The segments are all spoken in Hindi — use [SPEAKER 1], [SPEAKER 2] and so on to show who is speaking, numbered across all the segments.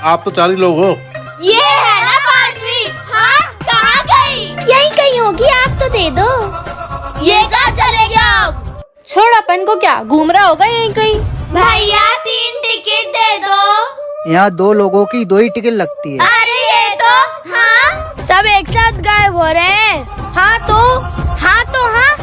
[SPEAKER 1] आप तो 4 ही लोग हो।
[SPEAKER 2] ये है ना 5वीं। हाँ, कहाँ गई?
[SPEAKER 3] यहीं कहीं होगी, आप तो दे दो।
[SPEAKER 2] ये कहाँ चले गया अब?
[SPEAKER 3] छोड़, अपन को क्या, घूम रहा होगा यहीं कहीं।
[SPEAKER 2] भैया 3 टिकट दे दो।
[SPEAKER 4] यहाँ 2 लोगों की 2 ही टिकट लगती है।
[SPEAKER 2] अरे ये तो हाँ,
[SPEAKER 3] सब एक साथ गायब हो रहे हैं। हाँ,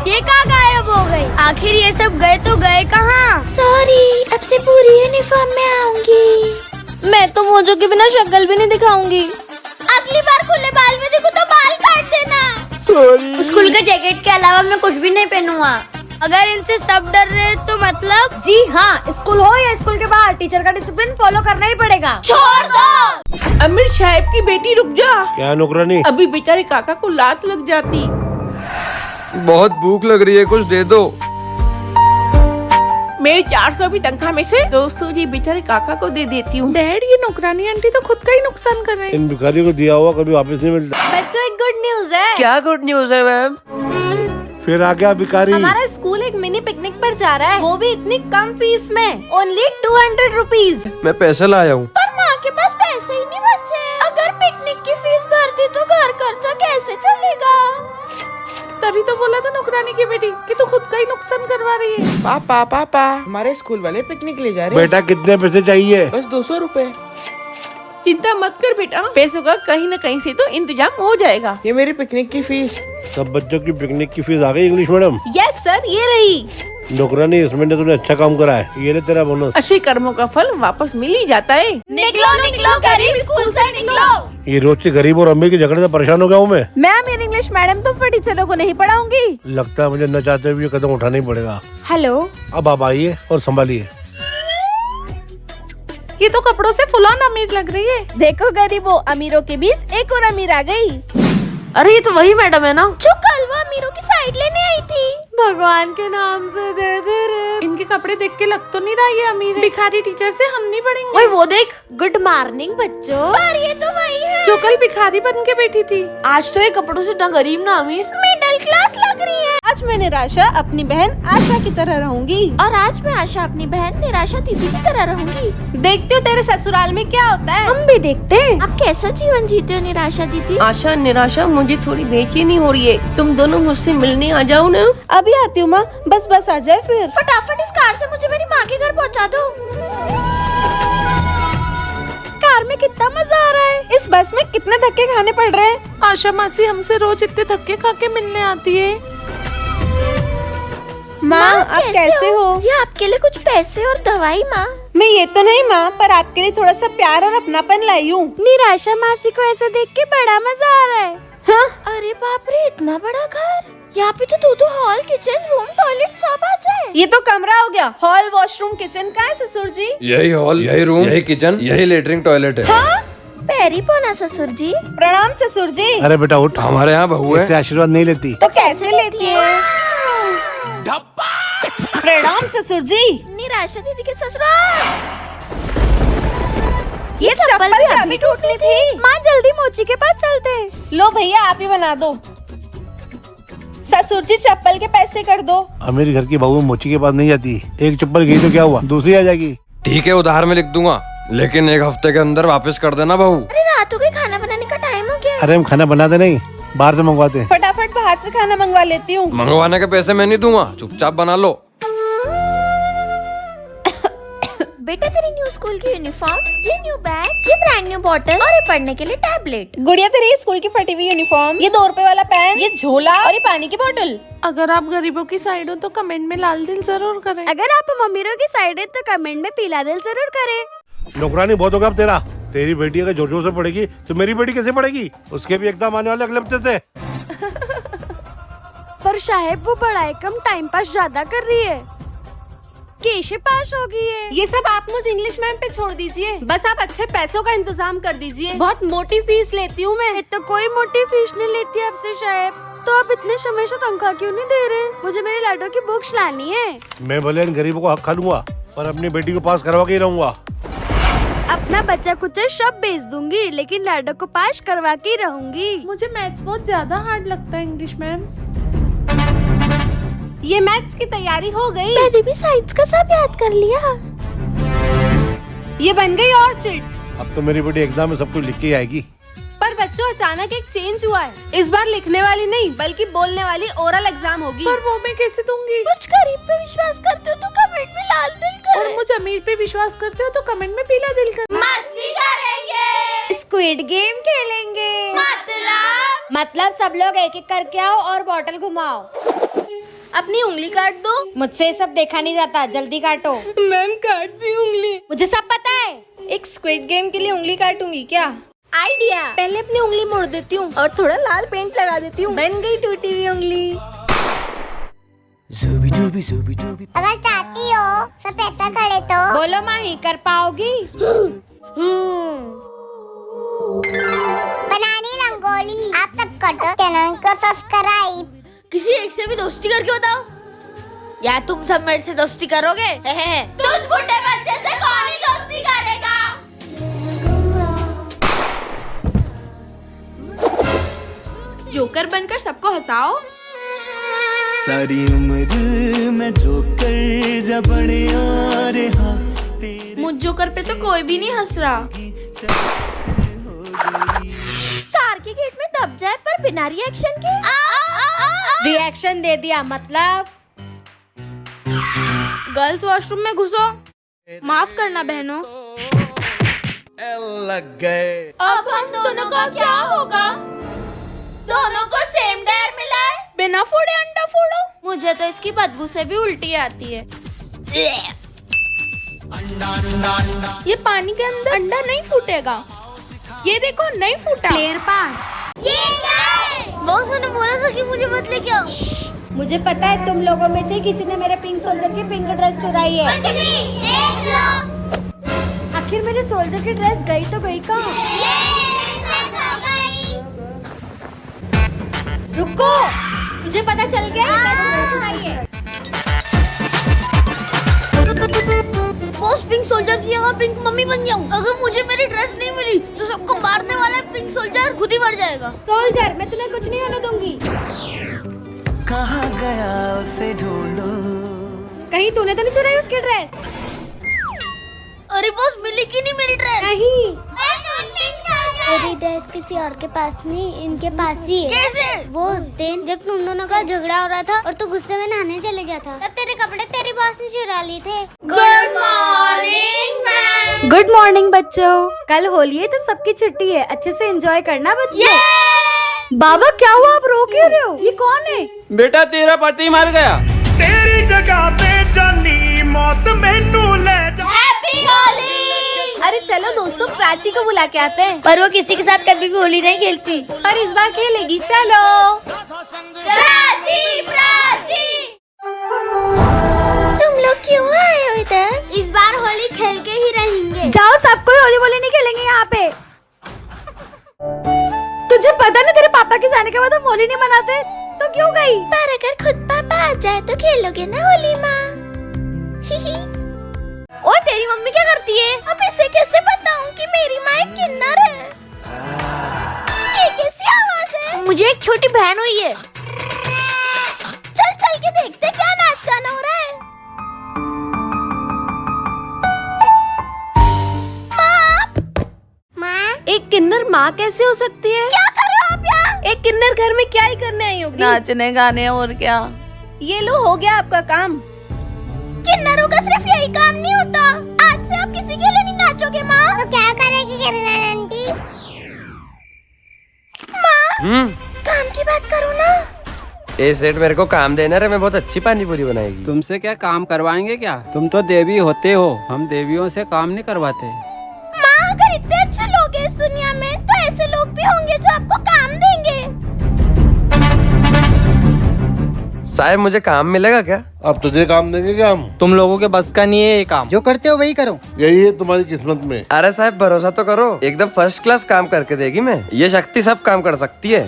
[SPEAKER 3] ये कहाँ गायब हो गई? आखिर ये सब गए तो गए कहाँ? सॉरी, अब से पूरी यूनिफॉर्म में आऊंगी। मैं तो मोजो के बिना शक्ल भी नहीं दिखाऊंगी।
[SPEAKER 2] अगली बार खुले बाल में देखो तो बाल काट देना।
[SPEAKER 4] सॉरी।
[SPEAKER 3] स्कूल के जैकेट के अलावा मैं कुछ भी नहीं पहनूंगा। अगर इनसे सब डर रहे तो मतलब?
[SPEAKER 5] जी हाँ, स्कूल हो या स्कूल के बाहर, टीचर का डिसिप्लिन फॉलो करना ही पड़ेगा।
[SPEAKER 2] छोड़ दो।
[SPEAKER 6] अमीर साहब की बेटी रुक जा।
[SPEAKER 1] क्या नौकरानी?
[SPEAKER 6] अभी बेचारे काका को लात लग जाती।
[SPEAKER 7] बहुत भूख लग रही है, कुछ दे दो।
[SPEAKER 6] मेरी 400 भी तनख्वाह में से 200 जी बेचारे काका को दे देती हूँ। डैड, ये नौकरानी आंटी तो खुद का ही नुकसान कर रहे हैं।
[SPEAKER 1] इन भिखारियों को दिया हुआ कभी वापस नहीं मिलता।
[SPEAKER 3] बच्चों, एक गुड न्यूज है।
[SPEAKER 7] क्या गुड न्यूज है मैम?
[SPEAKER 1] फिर आ गया भिखारी।
[SPEAKER 3] हमारा स्कूल एक मिनी पिकनिक पर जा रहा है, वो भी इतनी कम फीस में, ओनली 200 रुपीज।
[SPEAKER 7] मैं पैसे लाया हूँ।
[SPEAKER 2] पर माँ के पास पैसे ही नहीं बचे। अगर पिकनिक की फीस भर दी तो घर खर्चा कैसे चलेगा?
[SPEAKER 6] तभी तो बोला था नौकरानी की बेटी कि तू खुद का ही नुकसान करवा रही है। पापा पापा, हमारे स्कूल वाले पिकनिक ले जा रहे हैं।
[SPEAKER 1] बेटा कितने पैसे चाहिए?
[SPEAKER 6] बस 200 रुपए। चिंता मत कर बेटा, पैसों का कहीं न कहीं से तो इंतजाम हो जाएगा। ये मेरी पिकनिक की फीस।
[SPEAKER 1] सब बच्चों की पिकनिक की फीस आ गई इंग्लिश मीडियम।
[SPEAKER 3] यस सर, ये रही।
[SPEAKER 1] नौकरानी, इस महीने तूने अच्छा काम करा है, ये ले तेरा बोनस।
[SPEAKER 6] अच्छे कर्मों का फल वापस मिल ही जाता है।
[SPEAKER 2] निकलो निकलो गरीब, स्कूल से निकलो।
[SPEAKER 1] ये रोज के गरीब और अमीर के झगड़े से परेशान हो गया हूँ मैं।
[SPEAKER 5] मैम, इंग्लिश मैडम तो फिर टीचरों को नहीं पढ़ाऊंगी।
[SPEAKER 1] लगता है मुझे न चाहते हुए कदम उठाना ही पड़ेगा।
[SPEAKER 5] हेलो,
[SPEAKER 1] अब आप आइए और संभालिए।
[SPEAKER 5] ये तो कपड़ों से फुलान अमीर लग रही है। देखो गरीबों, अमीरों के बीच एक और अमीर आ गई।
[SPEAKER 6] अरे ये तो वही मैडम है ना
[SPEAKER 2] जो कल वो अमीरों की साइड लेने आई थी।
[SPEAKER 5] भगवान के नाम से दे दे रे। इनके कपड़े देख के लग तो नहीं रहा ये अमीर है। भिखारी टीचर से हम नहीं पढ़ेंगे।
[SPEAKER 6] ओए वो देख,
[SPEAKER 3] गुड मॉर्निंग बच्चों।
[SPEAKER 2] पर ये तो वही है
[SPEAKER 5] जो कल भिखारी बन के बैठी थी।
[SPEAKER 6] आज तो ये कपड़ों से ना गरीब ना अमीर,
[SPEAKER 2] मिडिल क्लास लग रही है।
[SPEAKER 5] आज मैं निराशा अपनी बहन आशा की तरह रहूंगी।
[SPEAKER 2] और आज मैं आशा अपनी बहन निराशा दीदी की तरह रहूंगी।
[SPEAKER 5] देखती हूँ तेरे ससुराल में क्या होता है। हम भी देखते हैं।
[SPEAKER 2] आप कैसा जीवन जीते हो निराशा दीदी?
[SPEAKER 6] आशा निराशा, मुझे थोड़ी बेचैनी हो रही है। तुम दोनों मुझसे मिलने आ जाओ ना।
[SPEAKER 5] अभी आती हूँ माँ, बस आ जाए फिर।
[SPEAKER 2] फटाफट इस कार से मुझे मेरी माँ के घर पहुँचा दो।
[SPEAKER 5] कार में कितना मजा आ रहा है। इस बस में कितने धक्के खाने पड़ रहे हैं। आशा मासी हमसे रोज इतने धक्के खा के मिलने आती है। माँ, आप कैसे हो?
[SPEAKER 2] ये आपके लिए कुछ पैसे और दवाई माँ।
[SPEAKER 5] मैं ये तो नहीं माँ, पर आपके लिए थोड़ा सा प्यार और अपनापन लाई हूँ। निराशा मासी को ऐसे देख के बड़ा मजा आ रहा है। हाँ?
[SPEAKER 2] अरे बाप रे, इतना बड़ा घर। यहाँ पे तो 2 हॉल, किचन, रूम, टॉयलेट सब आ जाए।
[SPEAKER 5] ये तो कमरा हो गया। हॉल, वॉशरूम, किचन का है ससुर जी?
[SPEAKER 7] यही हॉल, यही रूम, यही किचन, यही लेटरिन टॉयलेट है।
[SPEAKER 5] हाँ?
[SPEAKER 2] पैरी पोना ससुर जी।
[SPEAKER 5] प्रणाम ससुर जी।
[SPEAKER 1] अरे बेटा उठ,
[SPEAKER 7] हमारे यहाँ बहू है।
[SPEAKER 1] इससे आशीर्वाद नहीं लेती।
[SPEAKER 5] तो कैसे लेती है? प्रणाम ससुर जी।
[SPEAKER 2] निराशा दीदी के ससुराल।
[SPEAKER 5] ये चप्पल भी अभी टूटनी थी। माँ, जल्दी मोची के पास चलते हैं। लो भैया, आप ही बना दो। ससुर जी, चप्पल के पैसे कर दो।
[SPEAKER 1] अमीर घर की बहू मोची के पास नहीं जाती। एक चप्पल गई तो क्या हुआ, दूसरी आ जाएगी।
[SPEAKER 7] ठीक है, उधार में लिख दूंगा, लेकिन 1 हफ्ते के अंदर वापस कर देना बहू।
[SPEAKER 2] अरे रात हो गई, खाना बनाने का टाइम हो गया।
[SPEAKER 1] अरे हम खाना बनाते नहीं, बाहर से मंगवाते हैं।
[SPEAKER 5] फटाफट बाहर से खाना मंगवा लेती हूँ।
[SPEAKER 7] मंगवाने के पैसे मैं नहीं दूंगा, चुपचाप बना लो।
[SPEAKER 2] बेटा, तेरी न्यू स्कूल की यूनिफॉर्म, ये न्यू बैग, ये ब्रांड न्यू बॉटल और ये पढ़ने के लिए टैबलेट।
[SPEAKER 5] गुड़िया, तेरी स्कूल की फटी हुई यूनिफॉर्म, ये 2 रुपए वाला पेन, ये झोला और ये पानी की बोतल।
[SPEAKER 8] अगर आप गरीबों की साइड हो तो कमेंट में लाल दिल जरूर करें।
[SPEAKER 5] अगर आप अमीरों की साइड है तो कमेंट में पीला दिल जरूर करें।
[SPEAKER 1] नौकरानी बहुत होगा अब तेरा। तेरी बेटी अगर जोर जोर से पढ़ेगी तो मेरी बेटी कैसे पढ़ेगी? उसके भी एग्जाम आने वाले अगले हफ्ते से।
[SPEAKER 5] पर साहेब, वो पढ़ाई कम, टाइम पास ज्यादा कर रही है। कैसे पास हो गई है? ये सब आप मुझे इंग्लिश मैम पे छोड़ दीजिए। बस आप अच्छे पैसों का इंतजाम कर दीजिए। बहुत मोटी फीस लेती हूँ मैं। तो कोई मोटी फीस नहीं लेती आपसे साहेब। तो आप इतने समय से तनख्वाह क्यों नहीं दे रहे? मुझे मेरे लाडो की बुक्स लानी है।
[SPEAKER 1] मैं भले इन गरीबों को हक खा लूंगा, पर अपनी बेटी को पास करवा के ही रहूंगा।
[SPEAKER 5] अपना बच्चा कुछ सब बेच दूंगी, लेकिन लाडो को पास करवा के ही रहूंगी।
[SPEAKER 8] मुझे मैथ्स बहुत ज्यादा हार्ड लगता है इंग्लिश मैम।
[SPEAKER 5] ये मैथ्स की तैयारी हो गई?
[SPEAKER 2] मैंने भी साइंस का सब याद कर लिया।
[SPEAKER 5] ये बन गई ऑर्चिड्स।
[SPEAKER 1] अब तो मेरी बेटी एग्जाम में सब कुछ लिख के ही आएगी।
[SPEAKER 5] पर बच्चों अचानक एक चेंज हुआ है। इस बार लिखने वाली नहीं बल्कि बोलने वाली ओरल एग्जाम होगी।
[SPEAKER 8] पर वो मैं कैसे दूंगी?
[SPEAKER 2] कुछ गरीब पे विश्वास करते हो तो कमेंट में लाल दिल
[SPEAKER 8] और
[SPEAKER 2] करें।
[SPEAKER 8] मुझ अमीर पे विश्वास करते हो तो कमेंट में पीला दिल कर।
[SPEAKER 2] मस्ती करेंगे,
[SPEAKER 3] स्क्विड गेम खेलेंगे।
[SPEAKER 2] मतलब
[SPEAKER 3] सब लोग एक एक करके आओ और बॉटल घुमाओ।
[SPEAKER 5] अपनी उंगली काट दो।
[SPEAKER 3] मुझसे ये सब देखा नहीं जाता, जल्दी काटो।
[SPEAKER 5] मैम काट दी उंगली।
[SPEAKER 3] मुझे सब पता है।
[SPEAKER 5] एक स्क्विड गेम के लिए उंगली काटूंगी क्या? आइडिया। पहले अपनी उंगली मोड़ देती हूँ और थोड़ा लाल पेंट लगा देती हूँ। बन गई टूटी हुई उंगली।
[SPEAKER 3] अगर चाहती हो सब पैसा खड़े तो बोलो माही, कर पाओगी? बनानी रंगोली आप सब कर दो। चैनल को सब्सक्राइब।
[SPEAKER 2] किसी एक से भी दोस्ती करके बताओ, या तुम सब मेरे से दोस्ती करोगे? तो उस बुढ़े बच्चे से कौन ही दोस्ती करेगा?
[SPEAKER 5] जोकर बनकर सबको हंसाओ।
[SPEAKER 9] सारी उम्र मैं जोकर जबड़े आ रहा।
[SPEAKER 5] मुझ जोकर पे तो कोई भी नहीं हंस रहा।
[SPEAKER 2] कार के गेट में दब जाए पर बिना रिएक्शन के।
[SPEAKER 3] रिएक्शन दे दिया मतलब?
[SPEAKER 5] गर्ल्स वॉशरूम में घुसो। माफ करना बहनों।
[SPEAKER 7] लग गए।
[SPEAKER 2] अब हम दोनों का क्या होगा? दोनों को सेम डायर मिला है।
[SPEAKER 5] बिना फोड़े अंडा फोड़ो।
[SPEAKER 2] मुझे तो इसकी बदबू से भी उल्टी आती है।
[SPEAKER 5] ये पानी के अंदर अंडा नहीं फूटेगा। ये देखो नहीं फूटा।
[SPEAKER 3] प्लेयर पास।
[SPEAKER 2] बॉस ने बोला था कि मुझे मत लेके आओ।
[SPEAKER 3] मुझे पता है तुम लोगों में से किसी ने मेरे पिंक सोल्जर की पिंक ड्रेस चुराई है। आखिर मेरे सोल्जर की ड्रेस गई तो गई कहाँ? रुको, मुझे पता चल गया ड्रेस चुराई है।
[SPEAKER 2] बॉस पिंक सोल्जर की जगह पिंक मम्मी बन जाऊं। अगर मुझे मेरी ड्रेस नहीं मिली तो सबको मारने वाला पिंक सोल्जर खुद ही मर जाएगा।
[SPEAKER 3] सोल्जर मैं तुम्हें कुछ नहीं होने दूंगी।
[SPEAKER 9] कहाँ गया उसे ढूंढो।
[SPEAKER 3] कहीं तूने तो नहीं चुराई उसकी ड्रेस?
[SPEAKER 2] अरे बॉस मिली कि नहीं मेरी ड्रेस?
[SPEAKER 3] नहीं, मेरी ड्रेस किसी और के पास नहीं, इनके पास ही है।
[SPEAKER 2] कैसे?
[SPEAKER 3] वो उस दिन जब तुम दोनों का झगड़ा हो रहा था और तू गुस्से में नहाने चले गया था, तब तेरे कपड़े तेरी बॉस ने चुरा लिए थे।
[SPEAKER 2] Good morning ma'am.
[SPEAKER 3] Good morning बच्चों। कल होली है तो सबकी छुट्टी है, अच्छे से एंजॉय करना बच्चों। बाबा क्या हुआ, आप रो क्यों रहे हो? ये कौन है?
[SPEAKER 10] बेटा तेरा पति मर गया।
[SPEAKER 9] तेरी जगह पे जानी मौत मैनू ले जा।
[SPEAKER 2] हैप्पी होली।
[SPEAKER 5] अरे चलो दोस्तों प्राची को बुला के आते हैं।
[SPEAKER 3] पर वो किसी के साथ कभी भी होली नहीं खेलती।
[SPEAKER 5] पर इस बार खेलेगी। चलो।
[SPEAKER 2] प्राची प्राची, तुम लोग क्यों आए हो इधर?
[SPEAKER 3] इस बार होली खेल के ही रहेंगे।
[SPEAKER 5] जाओ, सब कोई होली बोली नहीं खेलेंगे यहाँ पे। तुझे पता नहीं तेरे पापा के जाने के बाद हम होली नहीं मनाते, तो क्यों गई?
[SPEAKER 2] पर अगर खुद पापा आ जाए तो खेलोगे ना होली माँ? ओ तेरी मम्मी क्या करती है? अब इसे कैसे बताऊं कि मेरी माँ एक किन्नर है? ये कैसी आवाज है? मुझे एक छोटी बहन हुई है। चल चल के देखते क्या नाच गाना हो रहा है।
[SPEAKER 3] माँ,
[SPEAKER 5] एक किन्नर माँ कैसे हो सकती है?
[SPEAKER 2] क्या कर रहे हो आप यहाँ?
[SPEAKER 5] एक किन्नर घर में क्या ही करने आई होगी?
[SPEAKER 8] नाचने गाने और क्या।
[SPEAKER 5] ये लो हो गया आपका काम।
[SPEAKER 2] किन्नरों का सिर्फ यही काम नहीं होता। आज से आप किसी के लिए नहीं नाचोगे माँ।
[SPEAKER 3] तो क्या करेगी किरण आंटी?
[SPEAKER 2] माँ काम की बात करो ना।
[SPEAKER 7] ए सेठ मेरे को काम देना रे, मैं बहुत अच्छी पानी पूरी बनाएगी।
[SPEAKER 10] तुमसे क्या काम करवाएंगे क्या? तुम तो देवी होते हो, हम देवियों से काम नहीं करवाते।
[SPEAKER 2] माँ अगर इतने अच्छे लोग हैं इस दुनिया में तो ऐसे लोग भी होंगे जो आपको काम देंगे।
[SPEAKER 7] साहब मुझे काम मिलेगा क्या?
[SPEAKER 1] अब तुझे काम देंगे क्या हम?
[SPEAKER 10] तुम लोगों के बस का नहीं है ये काम।
[SPEAKER 4] जो करते हो वही करो।
[SPEAKER 1] यही है तुम्हारी किस्मत में।
[SPEAKER 7] अरे साहब भरोसा तो करो, एकदम फर्स्ट क्लास काम करके देगी मैं। ये शक्ति सब काम कर सकती है।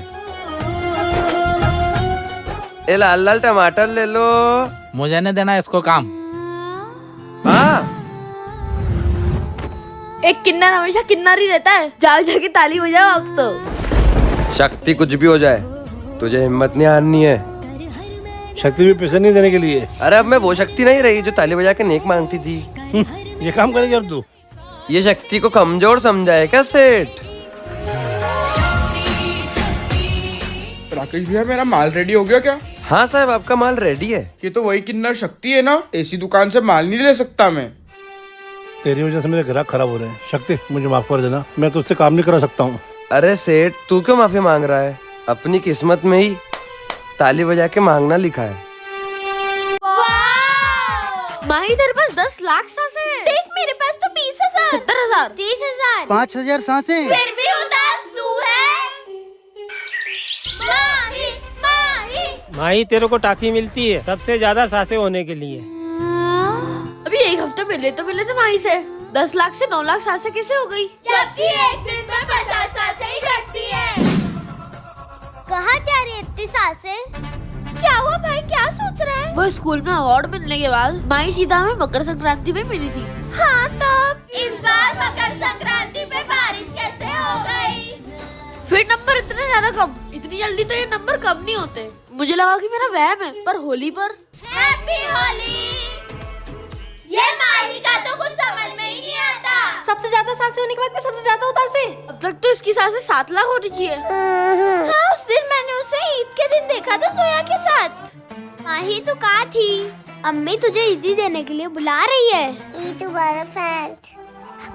[SPEAKER 7] ये लाल लाल टमाटर ले लो।
[SPEAKER 10] मुझे नहीं देना इसको काम।
[SPEAKER 7] हाँ
[SPEAKER 2] एक किन्नर हमेशा किन्नर ही रहता है। जाग जाके ताली बजाओ आप तो।
[SPEAKER 7] शक्ति कुछ भी हो जाए, तुझे हिम्मत नहीं हारनी है।
[SPEAKER 1] शक्ति भी पैसे नहीं देने के लिए।
[SPEAKER 7] अरे अब मैं वो शक्ति नहीं रही जो ताली बजा के नेक मांगती थी।
[SPEAKER 1] ये काम करेगी अब तू?
[SPEAKER 7] ये शक्ति को कमजोर समझा है क्या सेठ?
[SPEAKER 6] राकेश भैया मेरा माल रेडी हो गया क्या?
[SPEAKER 7] हाँ साहब, आपका माल रेडी है।
[SPEAKER 6] ये तो वही किन्नर शक्ति है ना, ऐसी दुकान से माल नहीं ले सकता मैं।
[SPEAKER 1] तेरी वजह से मेरे ग्राहक खराब हो रहे हैं। शक्ति, मुझे माफ कर देना, मैं तुझसे काम नहीं करा सकता हूँ।
[SPEAKER 7] अरे सेठ, तू क्यों माफी मांग रहा है? अपनी किस्मत में ही ताली बजा के मांगना लिखा है।
[SPEAKER 2] माही तेरे पास 10 लाख सांसें हैं। देख मेरे पास तो 20,000, 70,000, 30,000,
[SPEAKER 4] 5,000 सांसें।
[SPEAKER 2] फिर भी उदास तू है। माही, माही।
[SPEAKER 10] माही तेरे को टाफी मिलती है सबसे ज्यादा सांसें होने के लिए।
[SPEAKER 2] अभी एक हफ्ते पहले तो मिले थे माही से। 10 लाख से 9 लाख सांसें कैसे हो गई? जबकि एक दिन में 50 सांसें ही घटती है।
[SPEAKER 3] कहाँ जा रही है इतनी सांसें?
[SPEAKER 2] क्या हुआ भाई, क्या सोच रहा है? वो स्कूल में अवार्ड मिलने के बाद माही सीधा में मकर संक्रांति में मिली थी। हाँ, तब इस बार मकर संक्रांति में बारिश कैसे हो गई? फिर नंबर इतने ज्यादा कम। इतनी जल्दी तो ये नंबर कम नहीं होते। मुझे लगा कि मेरा वहम है, पर होली पर हैप्पी होली। ये माही का तो कुछ समझ में ही नहीं आता।
[SPEAKER 5] सबसे ज्यादा सांसें होने के बाद में सबसे ज्यादा उदास है।
[SPEAKER 2] अब तक तो इसकी सांसें 7 लाख होनी चाहिए। हाँ, उस दिन मैंने उसे ईद के दिन देखा था जोया के साथ।
[SPEAKER 3] माही तो कहाँ थी? अम्मी तुझे ईदी देने के लिए बुला रही है। ईद मुबारक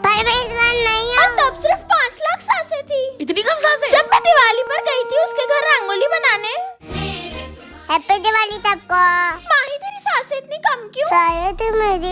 [SPEAKER 3] पर मैं इस बार नहीं
[SPEAKER 2] और तब सिर्फ 5 लाख सांसें थी। इतनी कम सांसें? जब मैं दिवाली पर गई थी उसके घर रंगोली बनाने।
[SPEAKER 3] हैप्पी दिवाली सबको।
[SPEAKER 2] माही तेरी सांसें इतनी कम क्यों?
[SPEAKER 3] शायद मेरी